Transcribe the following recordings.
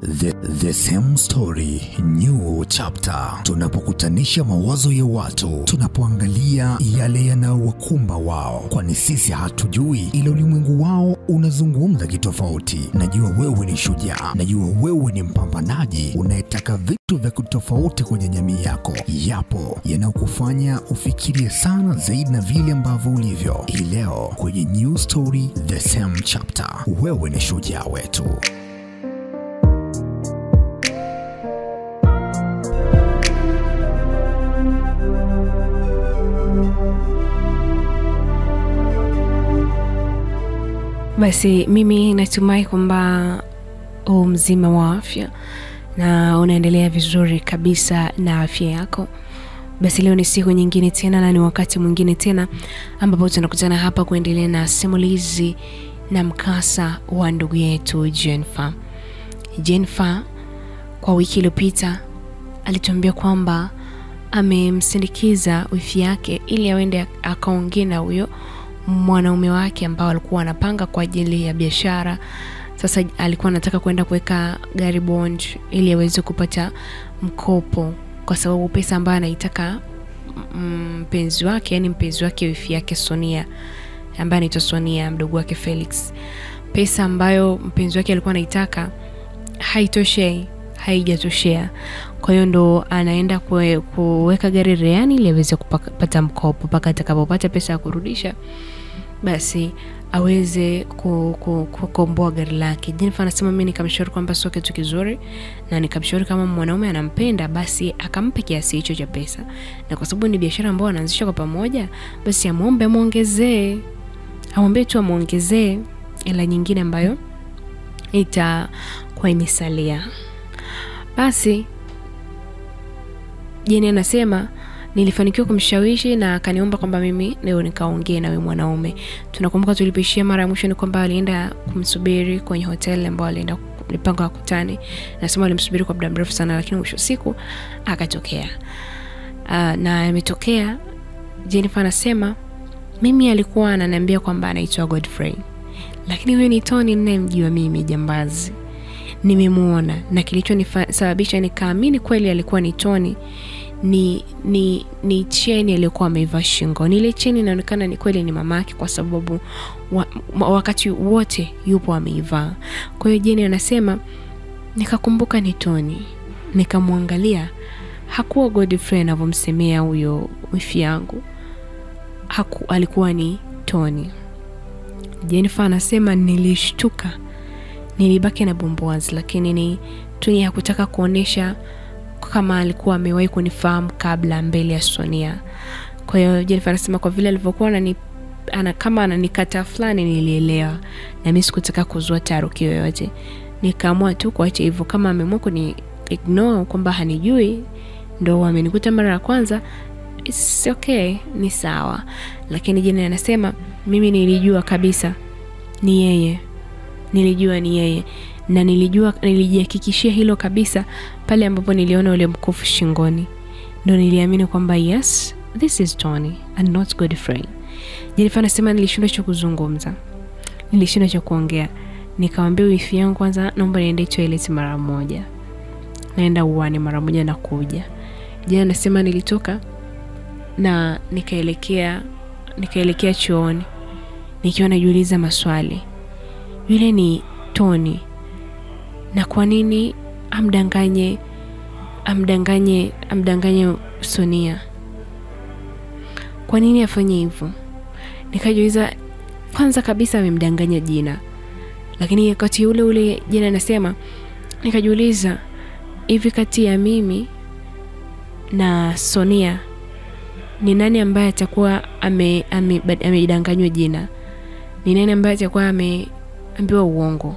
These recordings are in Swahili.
The same story, new chapter. Tunapokutanisha mawazo ya watu, tunapoangalia yale yanayowakumba wao, kwani sisi hatujui ila ulimwengu wao unazungumza kitofauti. Najua wewe ni shujaa, najua wewe ni mpambanaji unayetaka vitu vya kitofauti kwenye jamii yako. Yapo yanayokufanya ufikirie sana zaidi na vile ambavyo ulivyo. Leo kwenye new story, the same chapter, wewe ni shujaa wetu. Basi mimi natumai kwamba mzima wa afya na unaendelea vizuri kabisa na afya yako. Basi leo ni siku nyingine tena na ni wakati mwingine tena ambapo tunakutana hapa kuendelea na simulizi na mkasa wa ndugu yetu Jennifer. Jennifer kwa wiki iliyopita alituambia kwamba amemsindikiza wifi yake ili aende akaongee na huyo mwanaume wake ambao alikuwa anapanga kwa ajili ya biashara. Sasa alikuwa anataka kwenda kuweka gari bond ili aweze kupata mkopo, kwa sababu pesa ambayo anaitaka mpenzi wake, yani mpenzi wake wifi yake Sonia, ambaye anaitwa Sonia, mdogo wake Felix, pesa ambayo mpenzi wake alikuwa anaitaka haijatoshea. Kwa hiyo ndo anaenda kuweka gari reani ili aweze kupata mkopo mpaka atakapopata pesa ya kurudisha, basi aweze kukomboa gari lake. Jennifer anasema mimi nikamshauri kwamba sio kitu kizuri, na nikamshauri kama mwanaume anampenda basi akampe kiasi hicho cha pesa, na kwa sababu ni biashara ambayo anaanzisha kwa pamoja, basi amwambie tu amuongezee ila nyingine ambayo itakuwa imesalia. Basi Jenny anasema nilifanikiwa kumshawishi na akaniomba kwamba mimi leo nikaongee na wewe mwanaume. Tunakumbuka tulipishia mara ya mwisho ni kwamba alienda kumsubiri kwenye hotel ambayo alienda kupanga kukutane. Nasema alimsubiri kwa muda mrefu sana, lakini mwisho siku akatokea. Na ametokea. Jennifer anasema mimi alikuwa ananiambia kwamba anaitwa Godfrey, lakini huyo ni Tony ninayemjua mimi, jambazi. Nimemuona na kilichonisababisha nikaamini kweli alikuwa ni Tony ni cheni aliyokuwa ameivaa shingoni. Ile cheni inaonekana ni kweli ni mamake, kwa sababu wakati wote yupo ameivaa. Kwa hiyo Jenny anasema nikakumbuka ni Tony, nikamwangalia, hakuwa Godfrey anavyomsemea huyo wifi yangu, alikuwa ni Tony. Jennifer anasema nilishtuka, nilibaki na bumbuazi, lakini Tony hakutaka kuonesha kama alikuwa amewahi kunifahamu kabla mbele ya Sonia. Kwa hiyo Jennifer anasema kwa vile alivyokuwa kama ananikata fulani, nilielewa na mimi sikutaka kuzua taharuki yoyote. Nikaamua tu kuacha hivyo, kama ameamua kuni ignore kwamba hanijui, ndo amenikuta mara ya kwanza, it's okay, ni sawa. Lakini Jennifer anasema mimi nilijua kabisa ni yeye. Nilijua ni yeye, na nilijihakikishia hilo kabisa pale ambapo niliona ule mkufu shingoni. Ndio niliamini kwamba yes, this is Tony and not Godfrey. Jennifer anasema nilishindwa cha kuzungumza, nilishindwa cha kuongea. Nikamwambia wifi yangu kwanza naomba niende toilet mara moja, naenda uani mara moja na kuja. Jennifer anasema nilitoka na nikaelekea chooni, nikiwa najiuliza maswali. Yule ni Tony, na kwa nini amdanganye Sonia? Kwa nini afanye hivyo? Nikajiuliza, kwanza kabisa amemdanganya jina, lakini wakati ule jina anasema, nikajiuliza hivi kati ya mimi na Sonia ni nani ambaye atakuwa amedanganywa jina? Ni nani ambaye atakuwa ambiwa uongo?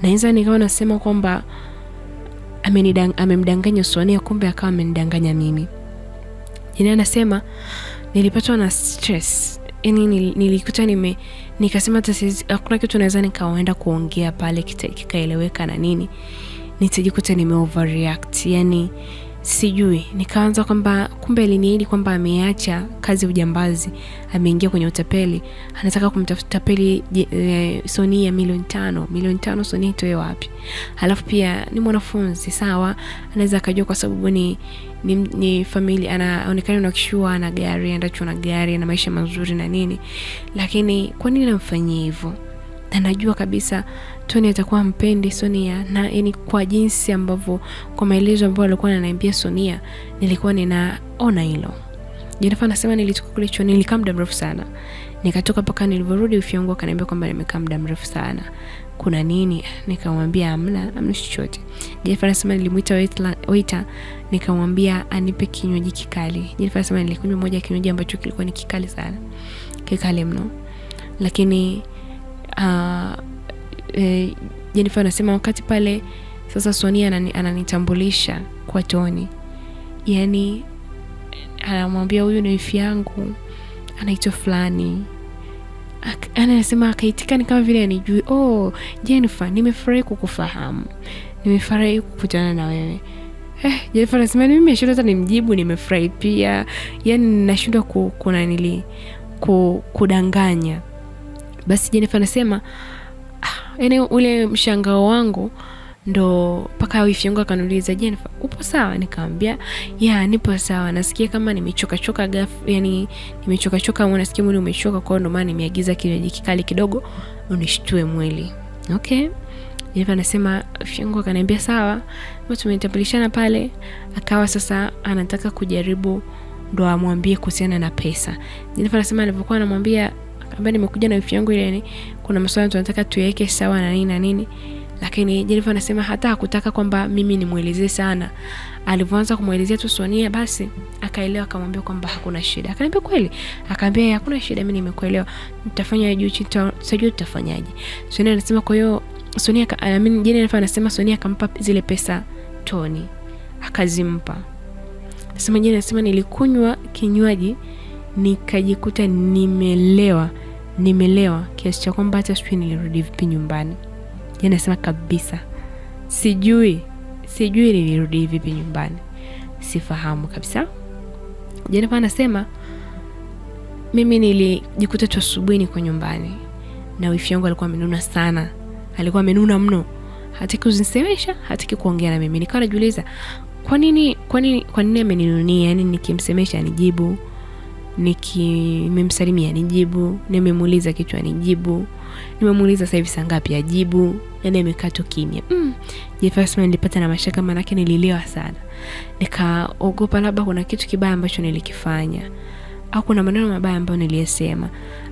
Na hizo nikawa nasema kwamba amemdanganya Sonia, kumbe akawa amenidanganya mimi. Jina anasema nilipatwa na stress. Nilikuta nikasema hakuna kitu naweza nikaenda kuongea pale kikaeleweka na nini. Nitajikuta overreact. Yani sijui, nikaanza kwamba kumbe aliniahidi kwamba ameacha kazi ya ujambazi, ameingia kwenye utapeli, anataka kumtafuta peli Sonia milioni 5 Sonia itoe wapi? Halafu pia ni mwanafunzi, sawa, anaweza akajua kwa sababu ni familia, anaonekana na kishua, ana gari, andacho na gari, na maisha mazuri na nini, lakini kwa nini namfanyia hivyo? Anajua kabisa Tony atakuwa mpendi Sonia, na yani kwa jinsi ambavyo, kwa maelezo ambayo alikuwa ananiambia Sonia, nilikuwa ninaona hilo. Jennifer anasema nilitoka kule chuo, nilikaa muda mrefu sana. Nikatoka paka nilivyorudi Ufyongo akaniambia kwamba nimekaa muda mrefu sana. Kuna nini? Nikamwambia hamna chochote. Jennifer anasema nilimuita waiter nikamwambia anipe kinywaji kikali. Jennifer anasema nilikunywa moja kinywaji ambacho kilikuwa ni kikali sana. Kikali mno. Lakini Jennifer anasema wakati pale sasa Sonia ananitambulisha kwa Tony. Yani anamwambia huyu ni wifi yangu, anaitwa fulani. Anasema akaitika ni kama vile anijui. Oh, Jennifer, nimefurahi kukufahamu. Nimefurahi kukutana na wewe. Jennifer anasema mimi nimeshindwa hata nimjibu nimefurahi pia. Yani ninashindwa kudanganya. Basi Jennifer anasema yani ule mshangao wangu ndo paka wifi yangu akaniuliza, Jennifer, upo sawa? Nikamwambia, nipo sawa. Nasikia kama nimechoka yani nimechoka nasikia mwili umechoka, kwa ndo maana nimeagiza kinywaji kikali kidogo unishtue mwili. Okay. Jennifer anasema wifi yangu akaniambia sawa. Tumetambulishana pale, akawa sasa anataka kujaribu ndo amwambie kuhusiana na pesa. Jennifer anasema alipokuwa anamwambia kwamba nimekuja na wifi yangu ile, yani kuna masuala tunataka tuweke sawa na nini. Lakini Jennifer anasema hata hakutaka kwamba mimi nimuelezee sana. Alipoanza kumuelezea tu Sonia, basi akaelewa, akamwambia kwamba hakuna shida. Akaniambia kweli? Akaambia hakuna shida, mimi nimekuelewa. Nitafanya juu chini, tutajua tutafanyaje. Sonia anasema kwa hiyo Jennifer anasema Sonia akampa zile pesa Tony. Akazimpa. Anasema Jennifer anasema nilikunywa kinywaji nikajikuta nimelewa kiasi cha kwamba hata sijui nilirudi vipi nyumbani. Yeye anasema kabisa sijui nilirudi vipi nyumbani, sifahamu kabisa. Jennifer anasema mimi nilijikuta tu asubuhi niko nyumbani na wifi yangu alikuwa amenuna sana, alikuwa amenuna mno, hataki kunisemesha, hataki kuongea na mimi. Nikawa najiuliza kwa nini ameninunia? Yani nikimsemesha anijibu, nimemsalimia anijibu, nimemuuliza kitu anijibu, nimemuuliza sasa hivi saa ngapi ajibu, yani amekaa tu kimya. Jefferson nilipata na mashaka, maana yake nilielewa sana. Nikaogopa labda kuna kitu kibaya ambacho nilikifanya, au kuna maneno mabaya ambayo niliyasema,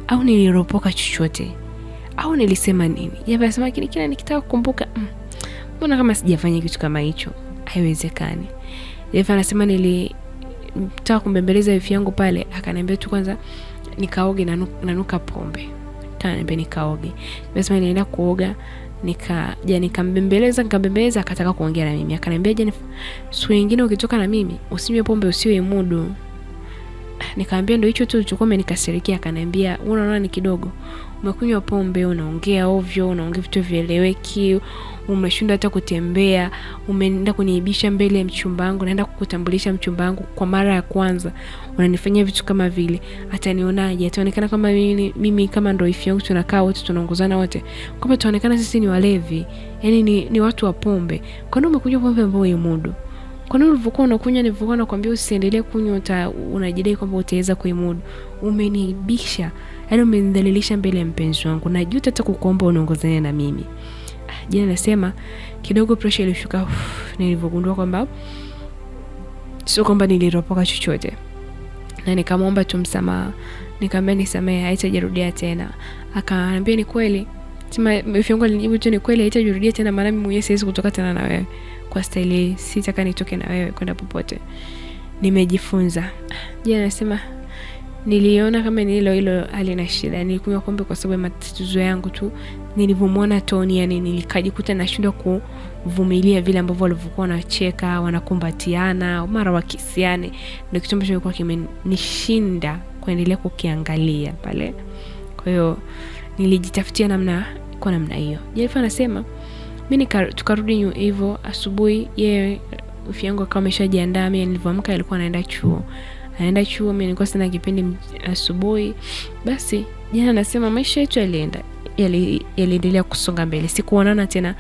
au niliropoka chochote, au nilisema nini. Jefferson kila nikitaka kukumbuka, mbona kama sijafanya kitu kama hicho, haiwezekani. Jefferson anasema nilitaka kumbembeleza wifi yangu pale, akaniambia tu kwanza nikaoge nanuka pombe. Taniambia nikaoge. Basi nilienda kuoga, nikambembeleza akataka kuongea na mimi. Akaniambia Jennifer, siku nyingine ukitoka na mimi usinywe pombe, usiwe mudu. Nikamwambia ndio hicho tu ulichokuwa umenikasirikia. Akaniambia unaona ni kidogo, umekunywa pombe, unaongea ovyo, unaongea vitu vieleweki, umeshindwa hata kutembea, umeenda kuniibisha mbele ya mchumba wangu, naenda kukutambulisha mchumba wangu kwa mara ya kwanza, unanifanyia vitu kama vile. Atanionaje? Ataonekana kama mimi kama ndio wifi yangu, tunakaa wote tunaongozana wote, kwamba tuonekana sisi ni walevi, yani ni watu wa pombe. Kwa nini umekunywa pombe ambayo imudu? Kwa nini ulivyokuwa unakunywa nilivyokuwa nakwambia usiendelee kunywa, unajidai kwamba utaweza kuimudu? Umeniibisha, yani umenidhalilisha mbele ya mpenzi wangu, najuta hata kukuomba unaongozane na mimi. Jana nasema kidogo pressure ilishuka nilivyogundua kwamba sio kwamba niliropoka chochote, na nikamwomba tu msamaha. Nikamwambia nisamehe, haitajirudia tena. Akaniambia ni kweli. Sema wifi yangu alinijibu tu ni kweli, haitajirudia tena, maana mimi mwenyewe siwezi kutoka tena na wewe kwa staili, sitaka nitoke na wewe kwenda popote, nimejifunza. Jana nasema niliona kama ni hilo halina shida, nilikunywa pombe kwa sababu ya matatizo yangu tu. Nilivyomuona Tony, yani nilikajikuta nashindwa kuvumilia vile ambavyo walivyokuwa wanacheka, wanakumbatiana, mara wakisiane, ndio kitu ambacho kilikuwa kimenishinda kuendelea kukiangalia pale. Kwa hiyo nilijitafutia namna hiyo. Jennifer anasema mimi tukarudi hivyo asubuhi, yeye wifi yangu akawa ameshajiandaa. Mimi nilivyoamka alikuwa anaenda chuo, mimi nilikuwa sina kipindi asubuhi. Basi jana anasema maisha yetu yaliendelea kusonga mbele. Sikuonana tena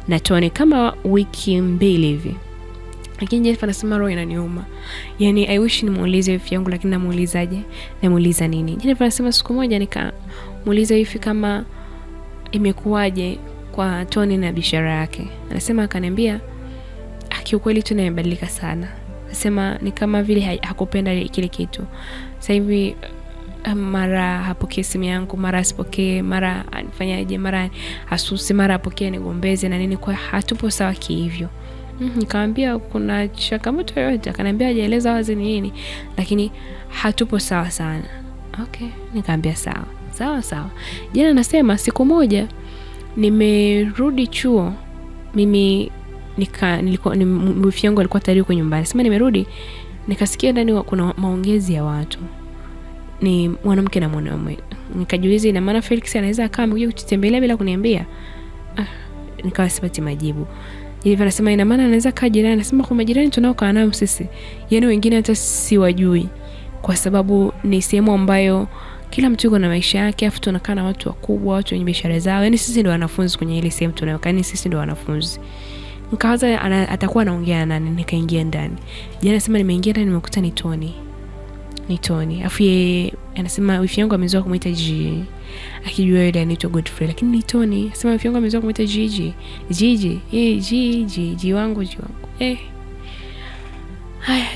na Tony kama wiki 2 hivi. Lakini Jennifer anasema roho inaniuma. Yani I wish nimuulize wifi yangu, lakini namuulizaje? Namuuliza nini? Jennifer anasema siku moja nikamuuliza wifi kama imekuwaje kwa Tony na biashara yake. Anasema akaniambia kiukweli tu nimebadilika sana. Anasema ni kama vile hakupenda kile kitu. Sasa hivi mara hapokee simu yangu, mara asipokee, mara anifanyaje, mara asusi, mara apokee nigombeze na nini, kwa hatupo sawa kihivyo. Nikamwambia kuna changamoto yoyote? Akaniambia hajaeleza wazi ni nini, lakini hatupo sawa sana. Okay, nikamwambia sawa. Jana anasema siku moja nimerudi chuo, mimi wifi yangu alikuwa tayari kwa nyumbani. Sema nimerudi nikasikia ndani kuna maongezi ya watu, ni mwanamke na mwanaume. Nikajiuliza ina maana Felix anaweza akawa amekuja kututembelea bila kuniambia? Nikawa sipati majibu. Hivi anasema ina maana anaweza kaa jirani. Anasema kwa majirani tunaokaa nao sisi, yani wengine hata siwajui, kwa sababu ni sehemu ambayo kila mtu yuko na maisha yake, afu tunakaa na watu wakubwa, watu wenye biashara zao. Yani sisi ndio wanafunzi kwenye ile sehemu tunayokaa, yani sisi ndio wanafunzi. Nikaanza atakuwa anaongea nani, nikaingia ndani. Jana anasema nimeingia ndani nimekuta ni Tony. Afu yeye anasema wifi yangu amezoea kumuita Gigi, akijua yule anaitwa Godfrey, lakini ni Tony. Anasema wifi yangu amezoea kumuita Gigi. Gigi wangu. Haya,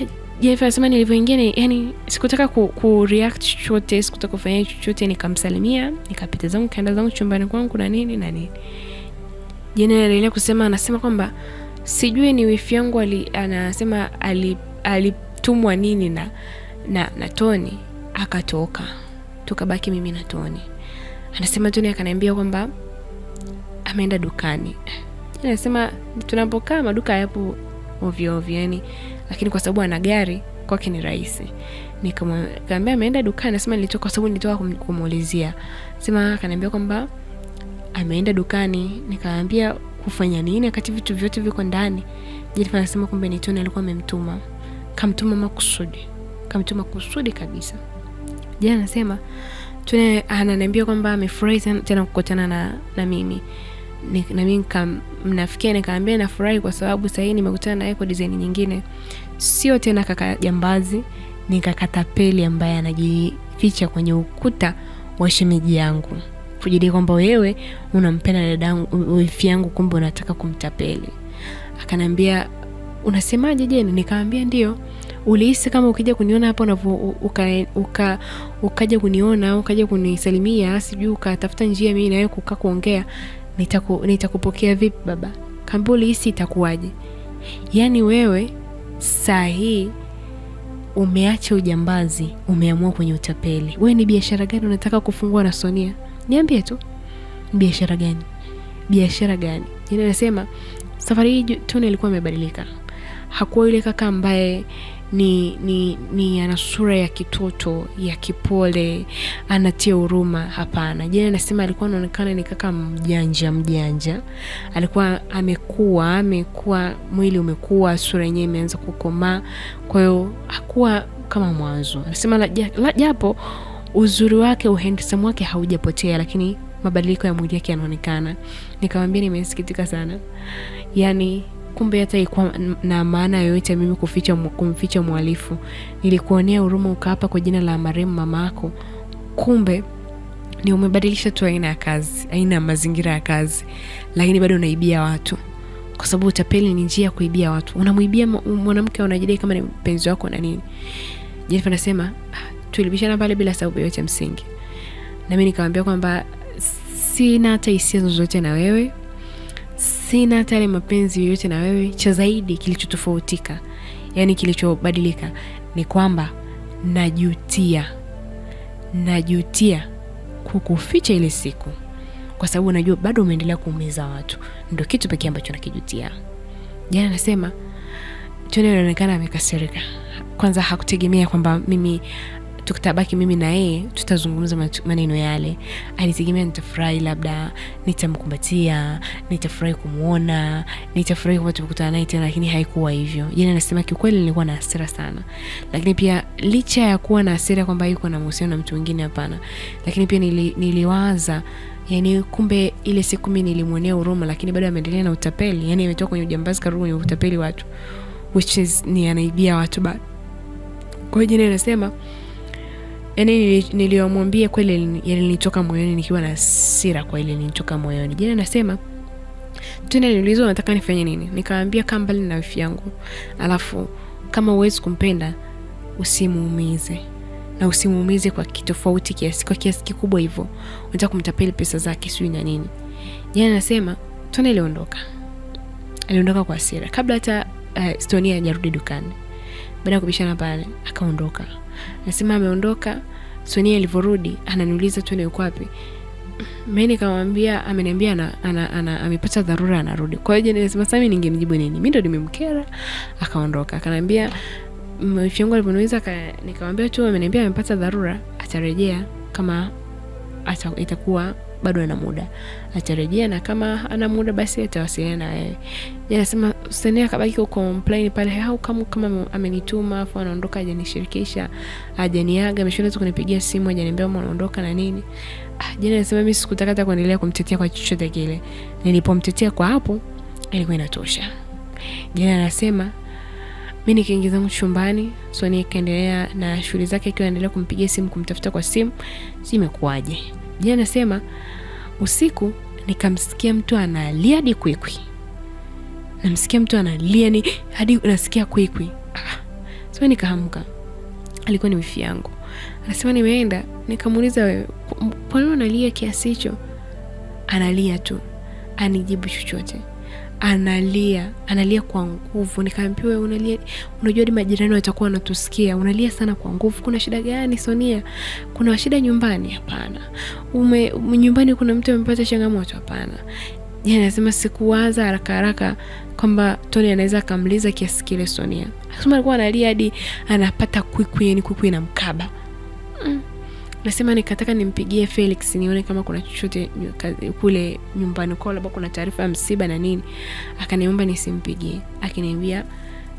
Jennifer anasema nilivyoingia yani sikutaka ku react chochote, sikutaka kufanya chochote, nikamsalimia, nikapita zangu kaenda zangu chumbani kwangu na nini. Jana anaendelea kusema, anasema kwamba sijui ni wifi yangu anasema alitumwa nini na Tony, akatoka tukabaki mimi na Tony. Anasema Tony akaniambia kwamba ameenda dukani. Anasema tunapokaa maduka yapo ovyo yani, lakini kwa sababu ana gari kwake ni rahisi. Nikamwambia ameenda dukani. Anasema nilitoka kwa sababu nilitoka kumuulizia. Anasema akaniambia kwamba ameenda dukani. Nikamwambia kufanya nini wakati vitu vyote viko ndani? Jennifer anasema kumbe ni Tony alikuwa amemtuma. Kamtuma makusudi kabisa. Jana anasema Tony ananiambia kwamba amefurahi tena kukutana na mimi. Na mimi mnafikia nikamwambia nafurahi kwa sababu sasa hivi nimekutana naye kwa design nyingine. Sio tena kaka jambazi, ni kaka tapeli ambaye anajificha kwenye ukuta wa shemeji yangu. Kujidai kwamba wewe unampenda dadangu wifi yangu, kumbe unataka kumtapeli. Akanambia unasemaje Jeni? Nikamwambia ndio. Ulihisi kama ukija kuniona hapo na ukaja kuniona, ukaja kunisalimia, sijui ukatafuta njia mimi na wewe kukaa kuongea, nitakupokea vipi baba? Kaambia ulihisi itakuwaje? Yani wewe saa hii umeacha ujambazi, umeamua kwenye utapeli. Wewe ni biashara gani unataka kufungua na Sonia? Niambie tu. Biashara gani? Yeye anasema safari hii Tony alikuwa amebadilika. Hakuwa yule kaka ambaye ni ana sura ya kitoto, ya kipole, anatia huruma. Hapana. Jana anasema alikuwa anaonekana ni kaka mjanja. Alikuwa amekuwa mwili umekuwa, sura yenyewe imeanza kukomaa. Kwa hiyo hakuwa kama mwanzo. Anasema japo uzuri wake, uhandsome wake haujapotea, lakini mabadiliko ya mwili yake yanaonekana. Nikamwambia nimesikitika sana. Yani kumbe hata ilikuwa na maana yoyote mimi kumficha mhalifu. Nilikuonea huruma ukaapa kwa jina la marehemu mamako. Kumbe ni umebadilisha tu aina ya kazi, aina ya mazingira ya kazi, lakini bado unaibia watu. Kwa sababu utapeli ni njia ya kuibia watu. Unamuibia mwanamke, unajidai kama ni mpenzi wako na nini. Jennifer anasema tulibishana pale bila sababu yoyote msingi. Na mimi nikamwambia kwamba sina hata hisia zozote na wewe, sina hata ile mapenzi yoyote na wewe. Cha zaidi kilichotofautika, yani kilichobadilika, ni kwamba najutia kukuficha ile siku, kwa sababu najua bado umeendelea kuumiza watu. Ndio kitu pekee ambacho nakijutia. Jana anasema Tony anaonekana amekasirika. Kwanza hakutegemea kwamba mimi tukitabaki mimi na yeye tutazungumza maneno yale. Alitegemea nitafurahi, labda nitamkumbatia, nitafurahi kumuona, nitafurahi kwamba tukutana naye tena, lakini haikuwa hivyo. Jana anasema kiukweli nilikuwa na hasira sana, lakini pia licha ya kuwa na hasira kwamba yuko na mahusiano na mtu mwingine, hapana, lakini pia niliwaza, yani kumbe ile siku mimi nilimwonea huruma, lakini bado ameendelea na utapeli. Yani ametoka kwenye ujambazi karudi kwenye utapeli watu, which is ni anaibia watu bado. Kwa hiyo anasema yani niliomwambia kweli yalinitoka moyoni, nikiwa na hasira kwa ile nilitoka moyoni. Jana anasema tena niliulizwa nataka nifanye nini, nikamwambia kama mbali na wifi yangu, alafu kama uwezi kumpenda usimuumize, na usimuumize kwa kitofauti kiasi kikubwa hivyo unataka kumtapeli pesa zake sio na nini. Jana anasema Tony aliondoka kwa hasira kabla hata Sonia hajarudi dukani. Baada ya kubishana pale akaondoka. Anasema ameondoka, Sonia alivorudi ananiuliza Tony yuko wapi. Mimi nikamwambia ameniambia amepata dharura anarudi. Kwa hiyo nilisema sasa mimi ningemjibu nini? Mimi ndo nimemkera. Akaondoka. Akaniambia mfyangu aliponiuliza nikamwambia tu ameniambia amepata dharura, atarejea kama itakuwa bado ana muda. Atarejea na kama ana muda basi atawasiliana na wewe. Anasema Sonia akabaki ku complain pale, au kama amenituma afu anaondoka hajanishirikisha, hajaniaga, ameshinda tu kunipigia simu hajaniambia anaondoka na nini. Jana anasema mimi sikutaka hata kuendelea kumtetea kwa chochote kile. Nilipomtetea kwa hapo ilikuwa inatosha. Jana anasema mimi nikiingiza zangu chumbani, Sonia kaendelea na shughuli zake akiwa anaendelea kumpigia simu kumtafuta kwa simu, imekuaje. Jana anasema usiku nikamsikia mtu analia hadi kwikwi. Namsikia mtu analia ni hadi nasikia kwikwi. Sasa nikaamka. Alikuwa ni wifi yangu. Anasema nimeenda nikamuuliza wewe kwa nini unalia kiasi hicho? Analia tu. Anijibu chochote. Analia kwa nguvu. Nikamwambia wewe unalia, unajua hadi majirani watakuwa wanatusikia. Unalia sana kwa nguvu. Kuna shida gani Sonia? Kuna shida nyumbani? Hapana. Nyumbani kuna mtu amepata changamoto? Hapana. Jana anasema sikuwaza haraka kwamba Tony anaweza kumliza kiasi kile Sonia. Anasema alikuwa analia hadi anapata kwikwi na mkaba. Nasema nikataka nimpigie Felix nione kama kuna chochote kule nyumbani kwa labda kuna taarifa ya msiba na nini. Akaniomba nisimpigie. Akaniambia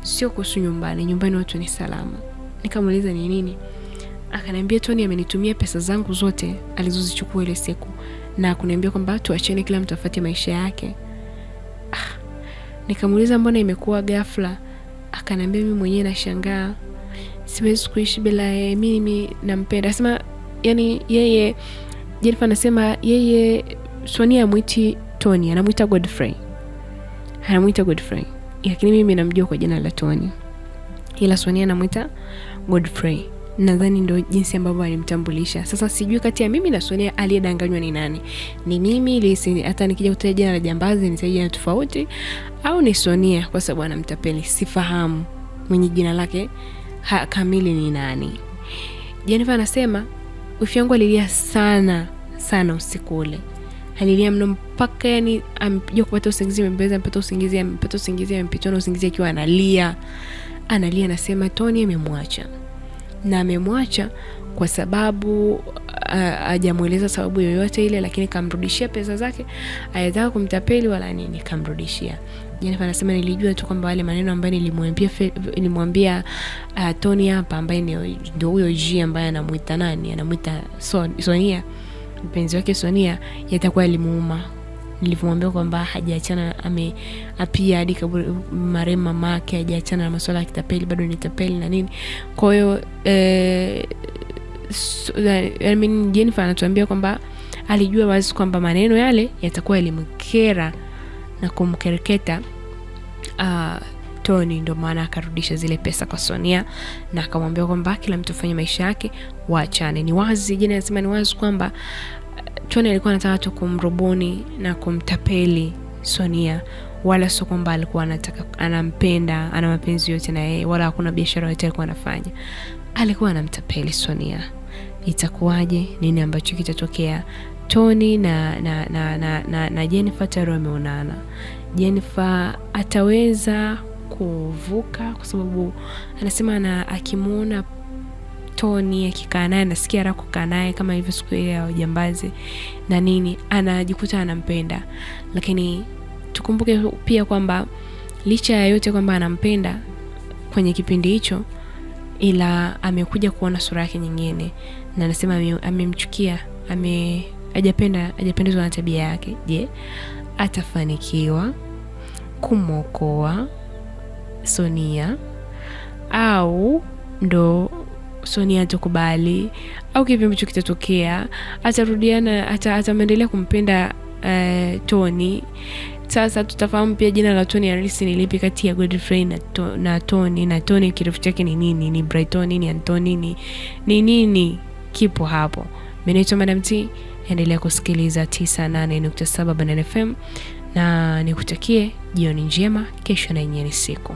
sio kuhusu nyumbani watu ni salama. Nikamuuliza ni nini? Akaniambia Tony amenitumia pesa zangu zote alizozichukua ile siku na kuniambia kwamba tuachane kila mtu afuate maisha yake. Nikamuuliza mbona imekuwa ghafla? Akaniambia mimi mwenyewe nashangaa. Siwezi kuishi bila yeye, mimi nampenda. Anasema yani yeye Jennifer anasema yeye Sonia amuiti Tony, anamuita Godfrey. Lakini mimi namjua kwa jina la Tony. Ila Sonia anamuita Godfrey. Nadhani ndio jinsi ambavyo alimtambulisha. Sasa sijui kati ya mimi na Sonia aliyedanganywa ni nani. Ni mimi ili hata nikija kutaja jina la jambazi nitaje jina tofauti, au ni Sonia kwa sababu anamtapeli. Sifahamu mwenye jina lake kamili ni nani. Jennifer anasema wifi yangu alilia sana usiku ule. Alilia mno mpaka yani amekuja kupata usingizi, amepata usingizi amepitwa na usingizi akiwa analia. Anasema Tony amemwacha. Na amemwacha kwa sababu hajamueleza sababu yoyote ile, lakini kamrudishia pesa zake. Hayataka kumtapeli wala nini, kamrudishia. Jennifer anasema nilijua tu kwamba wale maneno ambayo nilimwambia Tony hapa, ambaye ndio huyo G ambaye anamuita Sonia, mpenzi wake Sonia, yatakuwa limuuma. Nilivyomwambia kwamba hajaachana, apia hadi marehemu mamake, hajaachana na masuala ya kitapeli, bado ni tapeli na nini. Kwa hiyo Jennifer anatuambia kwamba alijua wazi kwamba maneno yale yatakuwa yalimkera na kumkereketa Tony, ndio maana akarudisha zile pesa kwa Sonia na akamwambia kwamba kila mtu afanye maisha yake, waachane. Ni wazi, Jennifer anasema ni wazi kwamba Tony alikuwa anataka tu kumrubuni na kumtapeli Sonia, wala sio kwamba alikuwa anampenda, ana mapenzi yote na yeye, wala hakuna biashara yote alikuwa anafanya. Alikuwa anamtapeli Sonia. Itakuwaje? Nini ambacho kitatokea? Tony na Jennifer tayari wameonana. Jennifer ataweza kuvuka kwa sababu anasema akimuona Tony akikaa naye anasikia raha kukaa naye, kama hivyo siku ile ya ujambazi na nini, anajikuta anampenda. Lakini tukumbuke pia kwamba licha ya yote kwamba anampenda kwenye kipindi hicho, ila amekuja kuona sura yake nyingine, na anasema amemchukia, hajapendezwa na tabia yake. Je, atafanikiwa kumwokoa Sonia, au ndo Sonia atakubali, au kipi ambacho kitatokea? Atarudiana, atamendelea kumpenda Tony? Sasa tutafahamu pia jina la Tony halisi ni lipi kati ya Godfrey na Tony, na Tony kirefu chake ni nini, ni Brighton, ni Anthony, ni nini kipo hapo. Mimi naitwa Madam T, endelea kusikiliza 98.7 Banana FM, na nikutakie jioni njema. Kesho na yenyewe ni siku.